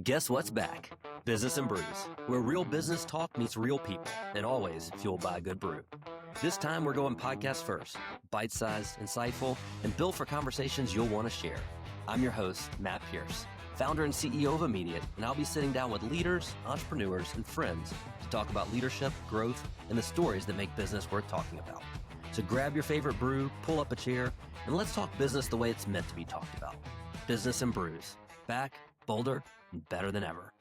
Guess what's back? Business and Brews, where real business talk meets real people, and always fueled by a good brew. This time we're going podcast first, bite-sized, insightful, and built for conversations you'll want to share. I'm your host, Matt Pierce, founder and CEO of Immediate, and I'll be sitting down with leaders, entrepreneurs, and friends to talk about leadership, growth, and the stories that make business worth talking about. So grab your favorite brew, pull up a chair, and let's talk business the way it's meant to be talked about. Business and Brews, back, bolder, and better than ever.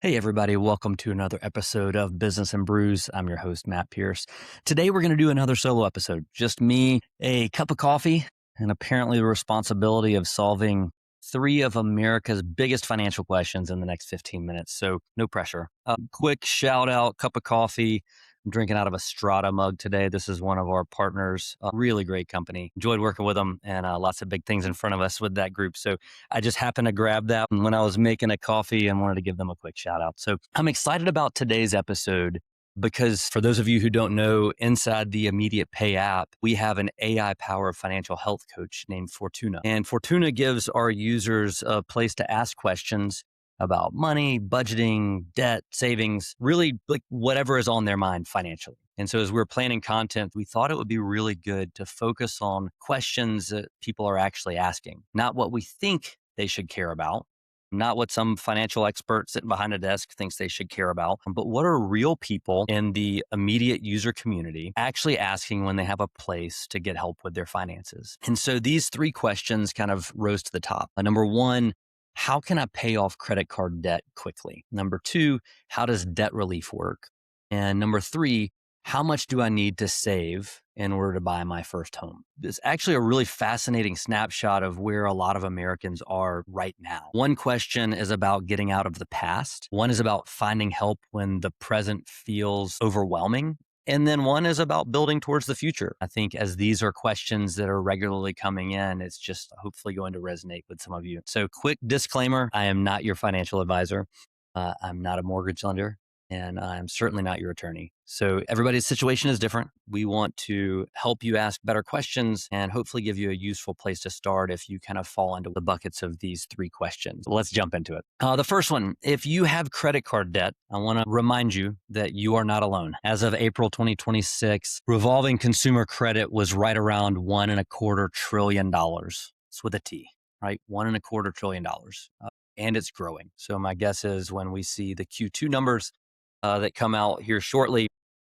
Hey everybody, welcome to another episode of Business and Brews. I'm your host, Matt Pierce. Today we're going to do another solo episode. Just me, a cup of coffee, and apparently the responsibility of solving three of America's biggest financial questions in the next 15 minutes. So no pressure. Quick shout out, cup of coffee. I'm drinking out of a Strata mug today. This is one of our partners, a really great company. Enjoyed working with them and lots of big things in front of us with that group. So I just happened to grab that when I was making a coffee and wanted to give them a quick shout out. So I'm excited about today's episode because for those of you who don't know, inside the Immediate Pay app, we have an AI-powered financial health coach named Fortuna. And Fortuna gives our users a place to ask questions about money, budgeting, debt, savings, really like whatever is on their mind financially. And so as we're planning content, we thought it would be really good to focus on questions that people are actually asking, not what we think they should care about, not what some financial expert sitting behind a desk thinks they should care about, but what are real people in the immediate user community actually asking when they have a place to get help with their finances. And so these three questions kind of rose to the top. Number one, how can I pay off credit card debt quickly? Number two, how does debt relief work? And number three, how much do I need to save in order to buy my first home? It's actually a really fascinating snapshot of where a lot of Americans are right now. One question is about getting out of the past. One is about finding help when the present feels overwhelming. And then one is about building towards the future. I think as these are questions that are regularly coming in, it's just hopefully going to resonate with some of you. So quick disclaimer, I am not your financial advisor. I'm not a mortgage lender. And I'm certainly not your attorney. So everybody's situation is different. We want to help you ask better questions and hopefully give you a useful place to start if you kind of fall into the buckets of these three questions. Let's jump into it. The first one, if you have credit card debt, I want to remind you that you are not alone. As of April 2026, revolving consumer credit was right around $1.25 trillion. It's with a T, right? $1.25 trillion. And it's growing. So my guess is when we see the Q2 numbers, that come out here shortly,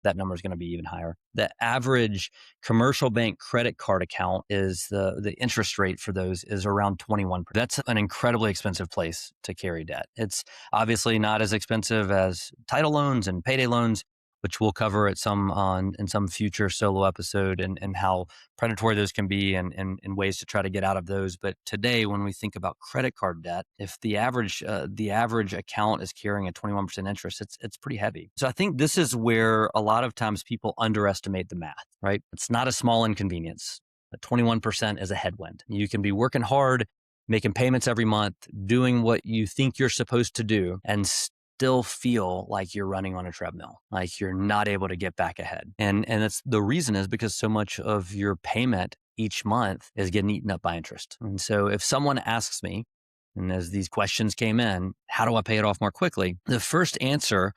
that number is going to be even higher. The average commercial bank credit card account is the interest rate for those is around 21%. That's an incredibly expensive place to carry debt. It's obviously not as expensive as title loans and payday loans, which we'll cover at in some future solo episode and how predatory those can be and ways to try to get out of those. But today, when we think about credit card debt, if the average account is carrying a 21% interest, it's pretty heavy. So I think this is where a lot of times people underestimate the math, right? It's not a small inconvenience. 21% is a headwind. You can be working hard, making payments every month, doing what you think you're supposed to do, and still feel like you're running on a treadmill, like you're not able to get back ahead. And that's the reason is because so much of your payment each month is getting eaten up by interest. And so if someone asks me, and as these questions came in, how do I pay it off more quickly? The first answer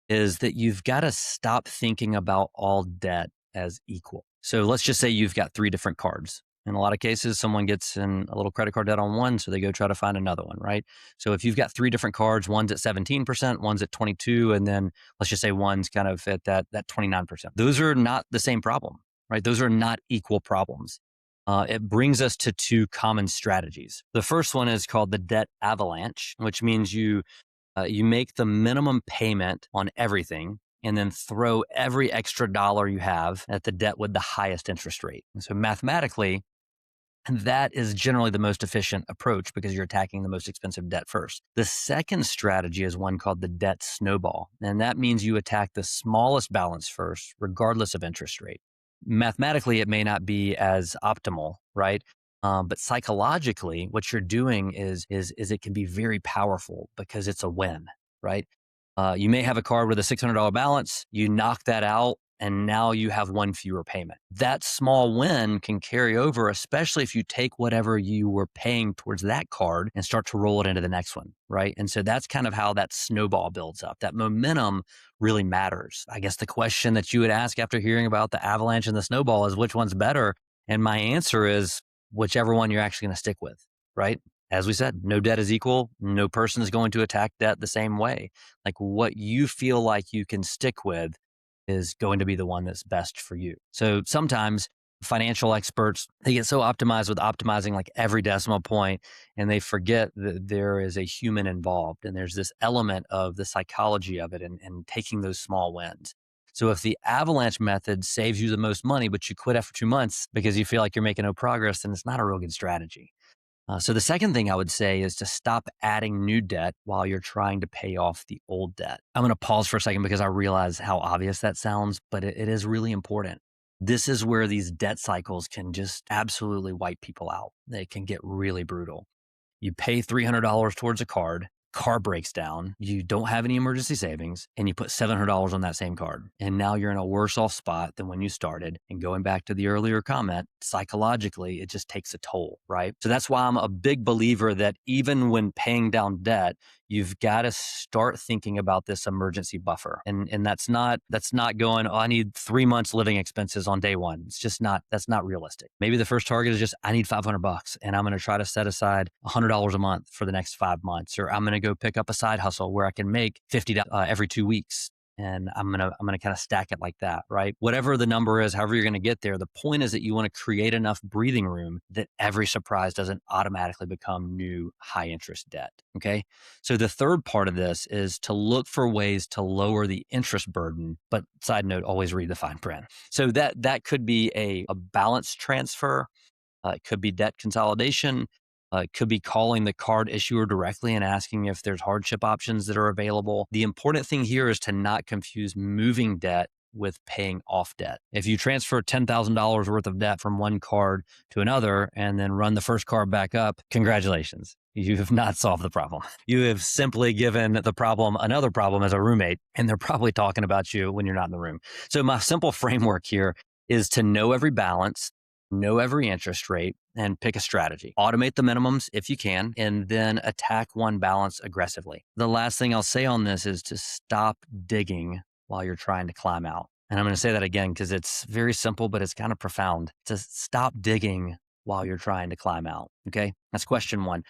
is that you've got to stop thinking about all debt as equal. So let's just say you've got three different cards. In a lot of cases, someone gets in a little credit card debt on one, so they go try to find another one, right? So if you've got three different cards, one's at 17%, one's at 22%, and then let's just say one's kind of at that 29%. Those are not the same problem, right? Those are not equal problems. It brings us to two common strategies. The first one is called the debt avalanche, which means you make the minimum payment on everything and then throw every extra dollar you have at the debt with the highest interest rate. And so mathematically, that is generally the most efficient approach because you're attacking the most expensive debt first. The second strategy is one called the debt snowball. And that means you attack the smallest balance first, regardless of interest rate. Mathematically, it may not be as optimal, right? But psychologically, what you're doing is it can be very powerful because it's a win, right? You may have a card with a $600 balance. You knock that out and now you have one fewer payment. That small win can carry over, especially if you take whatever you were paying towards that card and start to roll it into the next one, right? And so that's kind of how that snowball builds up. That momentum really matters. I guess the question that you would ask after hearing about the avalanche and the snowball is, which one's better? And my answer is whichever one you're actually going to stick with, right? As we said, no debt is equal. No person is going to attack debt the same way. Like what you feel like you can stick with is going to be the one that's best for you. So sometimes financial experts, they get so optimized with optimizing like every decimal point, and they forget that there is a human involved, and there's this element of the psychology of it and taking those small wins. So if the avalanche method saves you the most money, but you quit after 2 months because you feel like you're making no progress, then it's not a real good strategy. So the second thing I would say is to stop adding new debt while you're trying to pay off the old debt. I'm going to pause for a second because I realize how obvious that sounds, but it is really important. This is where these debt cycles can just absolutely wipe people out. They can get really brutal. You pay $300 towards a card, car breaks down, you don't have any emergency savings, and you put $700 on that same card. And now you're in a worse off spot than when you started. And going back to the earlier comment, psychologically, it just takes a toll, right? So that's why I'm a big believer that even when paying down debt, you've got to start thinking about this emergency buffer. And that's not going, oh, I need 3 months living expenses on day one. It's just not, that's not realistic. Maybe the first target is just, I need $500 and I'm going to try to set aside $100 a month for the next 5 months, or I'm going to go pick up a side hustle where I can make $50 every 2 weeks. And I'm gonna kind of stack it like that, right? Whatever the number is, however you're gonna get there, the point is that you want to create enough breathing room that every surprise doesn't automatically become new high interest debt. Okay. So the third part of this is to look for ways to lower the interest burden. But side note, always read the fine print. So that could be a balance transfer. It could be debt consolidation. It could be calling the card issuer directly and asking if there's hardship options that are available. The important thing here is to not confuse moving debt with paying off debt. If you transfer $10,000 worth of debt from one card to another and then run the first card back up, congratulations. You have not solved the problem. You have simply given the problem another problem as a roommate, and they're probably talking about you when you're not in the room. So my simple framework here is to know every balance, know every interest rate, and pick a strategy. Automate the minimums if you can, and then attack one balance aggressively. The last thing I'll say on this is to stop digging while you're trying to climb out. And I'm going to say that again because it's very simple, but it's kind of profound. To stop digging while you're trying to climb out. Okay, that's question one.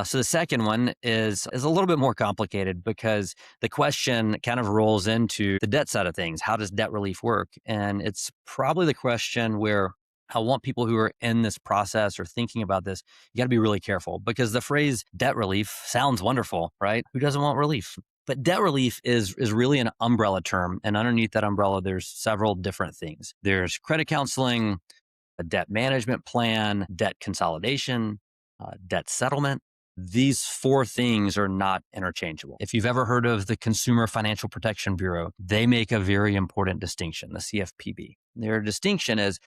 So the second one is a little bit more complicated because the question kind of rolls into the debt side of things. How does debt relief work? And it's probably the question where I want people who are in this process or thinking about this, you got to be really careful because the phrase debt relief sounds wonderful, right? Who doesn't want relief? But debt relief is really an umbrella term. And underneath that umbrella, there's several different things. There's credit counseling, a debt management plan, debt consolidation, debt settlement. These four things are not interchangeable. If you've ever heard of the Consumer Financial Protection Bureau, they make a very important distinction, the CFPB. Their distinction is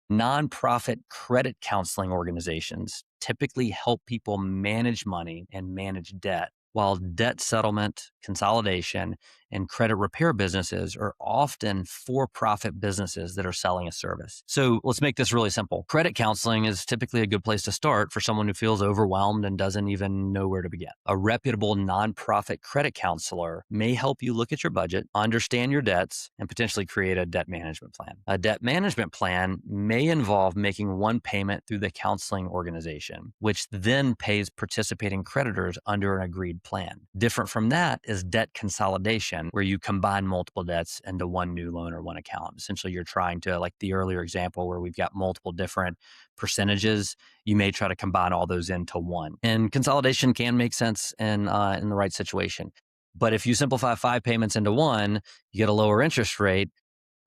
nonprofit credit counseling organizations typically help people manage money and manage debt, while debt settlement, consolidation, and credit repair businesses are often for-profit businesses that are selling a service. So let's make this really simple. Credit counseling is typically a good place to start for someone who feels overwhelmed and doesn't even know where to begin. A reputable nonprofit credit counselor may help you look at your budget, understand your debts, and potentially create a debt management plan. A debt management plan may involve making one payment through the counseling organization, which then pays participating creditors under an agreed plan. Different from that is debt consolidation, where you combine multiple debts into one new loan or one account. Essentially, you're trying to, like the earlier example where we've got multiple different percentages, you may try to combine all those into one. And consolidation can make sense in the right situation. But if you simplify 5 payments into one, you get a lower interest rate.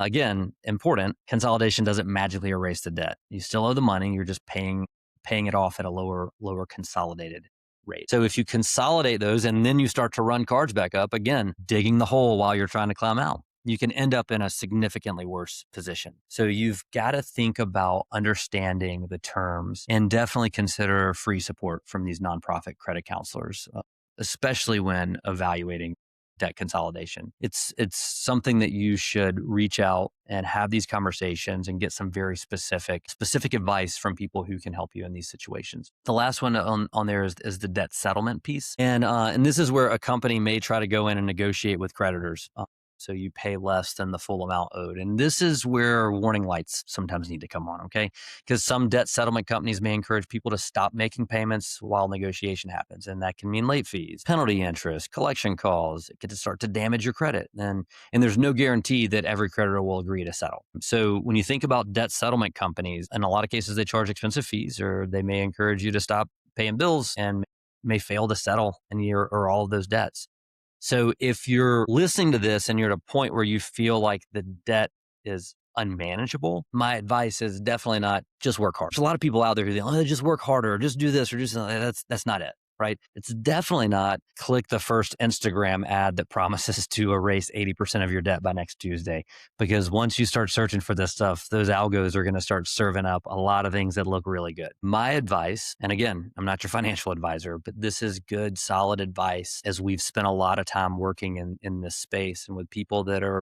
Again, important, consolidation doesn't magically erase the debt. You still owe the money, you're just paying it off at a lower consolidated rate. So if you consolidate those and then you start to run cards back up, again, digging the hole while you're trying to climb out, you can end up in a significantly worse position. So you've got to think about understanding the terms and definitely consider free support from these nonprofit credit counselors, especially when evaluating debt consolidation. It's something that you should reach out and have these conversations and get some very specific advice from people who can help you in these situations. The last one on there is the debt settlement piece. And this is where a company may try to go in and negotiate with creditors. So you pay less than the full amount owed. And this is where warning lights sometimes need to come on, okay? Because some debt settlement companies may encourage people to stop making payments while negotiation happens. And that can mean late fees, penalty interest, collection calls. It can start to damage your credit. And there's no guarantee that every creditor will agree to settle. So when you think about debt settlement companies, in a lot of cases, they charge expensive fees, or they may encourage you to stop paying bills and may fail to settle any or all of those debts. So if you're listening to this and you're at a point where you feel like the debt is unmanageable, my advice is definitely not just work hard. There's a lot of people out there who think, oh, just work harder, or just do this, or just that's not it, right? It's definitely not click the first Instagram ad that promises to erase 80% of your debt by next Tuesday. Because once you start searching for this stuff, those algos are going to start serving up a lot of things that look really good. My advice, and again, I'm not your financial advisor, but this is good, solid advice, as we've spent a lot of time working in this space and with people that are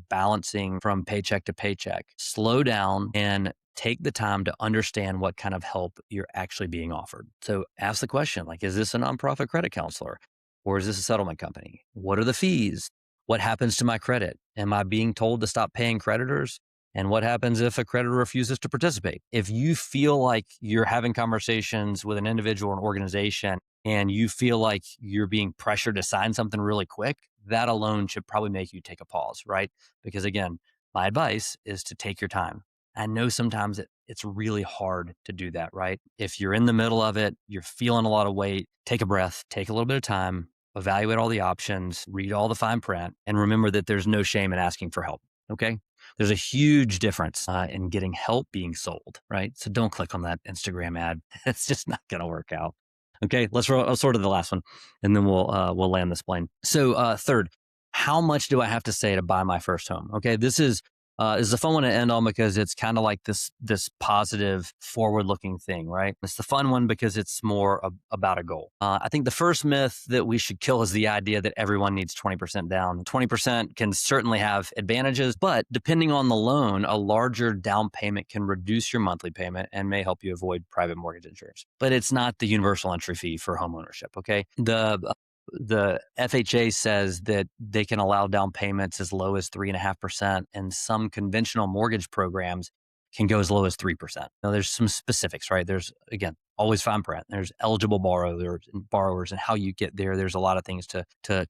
balancing from paycheck to paycheck. Slow down and take the time to understand what kind of help you're actually being offered. So ask the question, like, is this a nonprofit credit counselor, or is this a settlement company? What are the fees? What happens to my credit? Am I being told to stop paying creditors? And what happens if a creditor refuses to participate? If you feel like you're having conversations with an individual or an organization and you feel like you're being pressured to sign something really quick, that alone should probably make you take a pause, right? Because again, my advice is to take your time. I know sometimes it's really hard to do that, right? If you're in the middle of it, you're feeling a lot of weight, take a breath, take a little bit of time, evaluate all the options, read all the fine print, and remember that there's no shame in asking for help, okay? There's a huge difference in getting help being sold, right? So don't click on that Instagram ad. It's just not going to work out. Okay, let's sort of the last one, and then we'll land this plane. So third, how much do I have to say to buy my first home? Okay, this is a fun one to end on because it's kind of like this positive, forward-looking thing, right? It's the fun one because it's more about a goal. I think the first myth that we should kill is the idea that everyone needs 20% down. 20% can certainly have advantages, but depending on the loan, a larger down payment can reduce your monthly payment and may help you avoid private mortgage insurance. But it's not the universal entry fee for homeownership, okay? The FHA says that they can allow down payments as low as 3.5%, and some conventional mortgage programs can go as low as 3%. Now, there's some specifics, right? There's, again, always fine print. There's eligible borrowers and how you get there. There's a lot of things to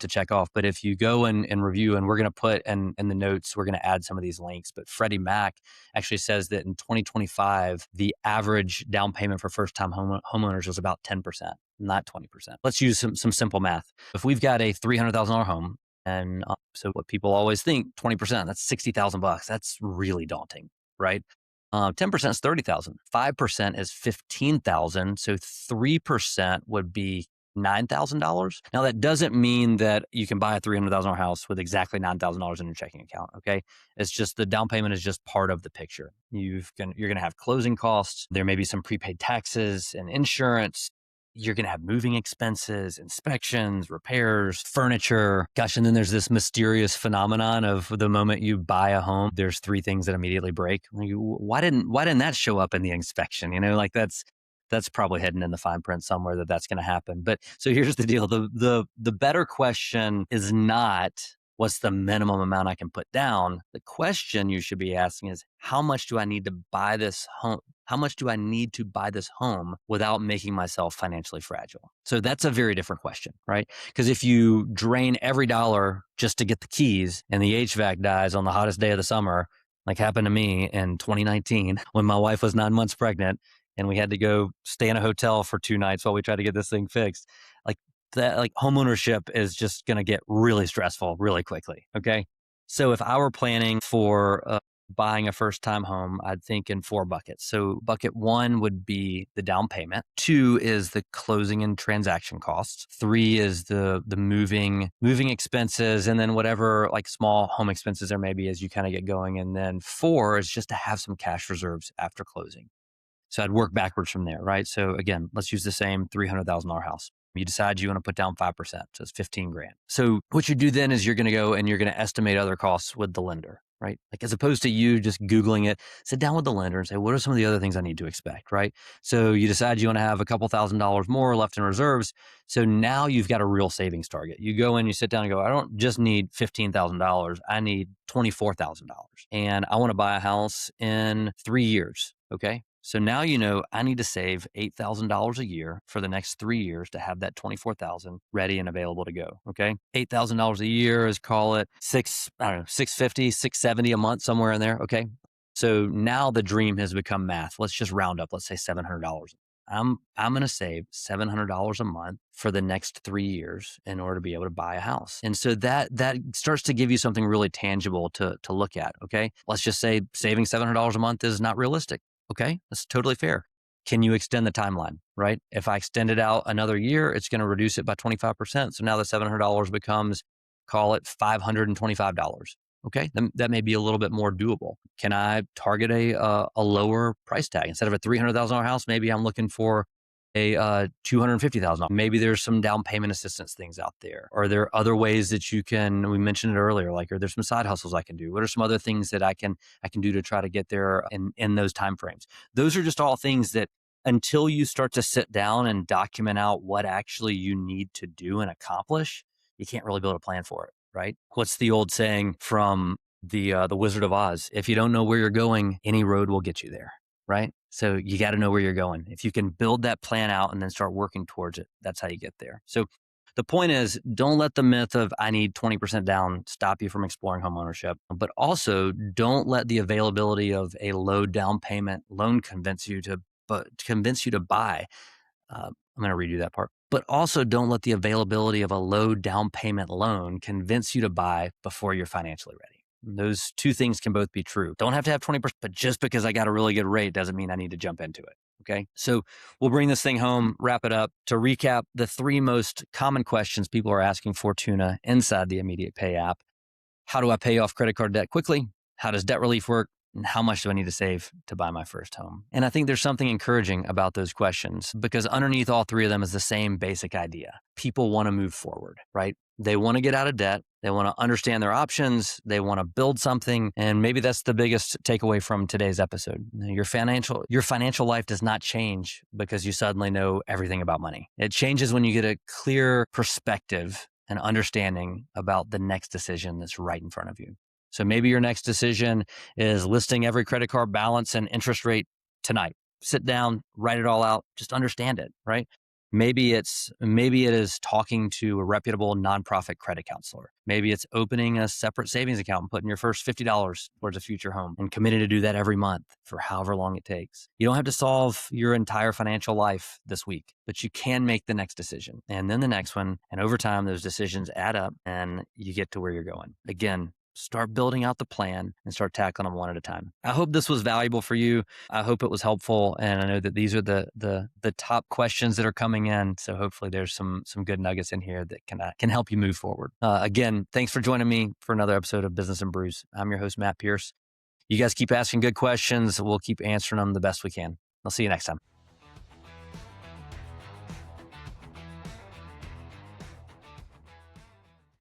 check off. But if you go and review, and we're going to put in the notes, we're going to add some of these links. But Freddie Mac actually says that in 2025, the average down payment for first-time homeowners was about 10%, not 20%. Let's use some simple math. If we've got a $300,000 home, and so what people always think, 20%, that's $60,000. That's really daunting, right? 10% is 30,000. 5% is 15,000. So 3% would be $9,000. Now, that doesn't mean that you can buy a $300,000 house with exactly $9,000 in your checking account. Okay. It's just the down payment is just part of the picture. You're going to have closing costs. There may be some prepaid taxes and insurance. You're going to have moving expenses, inspections, repairs, furniture. Gosh, and then there's this mysterious phenomenon of the moment you buy a home, there's three things that immediately break. Like, why didn't that show up in the inspection? Like that's probably hidden in the fine print somewhere that's going to happen. But so here's the deal. The better question is not what's the minimum amount I can put down. The question you should be asking is, how much do I need to buy this home? How much do I need to buy this home without making myself financially fragile? So that's a very different question, right? Because if you drain every dollar just to get the keys and the HVAC dies on the hottest day of the summer, like happened to me in 2019 when my wife was 9 months pregnant and we had to go stay in a hotel for 2 nights while we tried to get this thing fixed, like homeownership is just going to get really stressful really quickly. Okay. So if I were planning for buying a first time home, I'd think in 4 buckets. So bucket 1 would be the down payment. 2 is the closing and transaction costs. 3 is the moving expenses, and then whatever like small home expenses there may be as you kind of get going. And then 4 is just to have some cash reserves after closing. So I'd work backwards from there, right? So again, let's use the same $300,000 house. You decide you want to put down 5%. So it's 15 grand. So what you do then is you're going to go and you're going to estimate other costs with the lender, right? Like as opposed to you just Googling it, sit down with the lender and say, what are some of the other things I need to expect, right? So you decide you want to have a couple $1,000s more left in reserves. So now you've got a real savings target. You go in, you sit down and go, I don't just need $15,000. I need $24,000. And I want to buy a house in 3 years. Okay. So now you know I need to save $8,000 a year for the next 3 years to have that $24,000 ready and available to go. Okay. $8,000 a year is, call it $650, $670 a month, somewhere in there. Okay. So now the dream has become math. Let's just round up. Let's say $700. I'm going to save $700 a month for the next 3 years in order to be able to buy a house. And so that starts to give you something really tangible to look at. Okay. Let's just say saving $700 a month is not realistic. Okay, that's totally fair. Can you extend the timeline, right? If I extend it out another year, it's going to reduce it by 25%. So now the $700 becomes, call it $525. Okay, that may be a little bit more doable. Can I target a lower price tag? Instead of a $300,000 house, maybe I'm looking for a $250,000. Maybe there's some down payment assistance things out there. Are there other ways that you can, we mentioned it earlier, like, are there some side hustles I can do? What are some other things that I can do to try to get there in those timeframes? Those are just all things that until you start to sit down and document out what actually you need to do and accomplish, you can't really build a plan for it, right? What's the old saying from the Wizard of Oz? If you don't know where you're going, any road will get you there. Right? So you got to know where you're going. If you can build that plan out and then start working towards it, that's how you get there. So the point is, don't let the myth of I need 20% down stop you from exploring home ownership, but also don't let the availability of a low down payment loan convince you to buy. I'm going to redo that part. But also don't let the availability of a low down payment loan convince you to buy before you're financially ready. Those two things can both be true. Don't have to have 20%, but just because I got a really good rate doesn't mean I need to jump into it. Okay. So we'll bring this thing home, wrap it up. To recap, the 3 most common questions people are asking Fortuna inside the Immediate Pay app. How do I pay off credit card debt quickly? How does debt relief work? And how much do I need to save to buy my first home? And I think there's something encouraging about those questions because underneath all 3 of them is the same basic idea. People want to move forward, right? They want to get out of debt. They want to understand their options. They want to build something. And maybe that's the biggest takeaway from today's episode. Your financial life does not change because you suddenly know everything about money. It changes when you get a clear perspective and understanding about the next decision that's right in front of you. So maybe your next decision is listing every credit card balance and interest rate tonight. Sit down, write it all out, just understand it, right? Maybe it is talking to a reputable nonprofit credit counselor. Maybe it's opening a separate savings account and putting your first $50 towards a future home and committing to do that every month for however long it takes. You don't have to solve your entire financial life this week, but you can make the next decision and then the next one. And over time, those decisions add up and you get to where you're going. Again, start building out the plan and start tackling them one at a time. I hope this was valuable for you. I hope it was helpful. And I know that these are the top questions that are coming in. So hopefully there's some good nuggets in here that can help you move forward. Again, thanks for joining me for another episode of Business and Brews. I'm your host, Matt Pierce. You guys keep asking good questions. We'll keep answering them the best we can. I'll see you next time.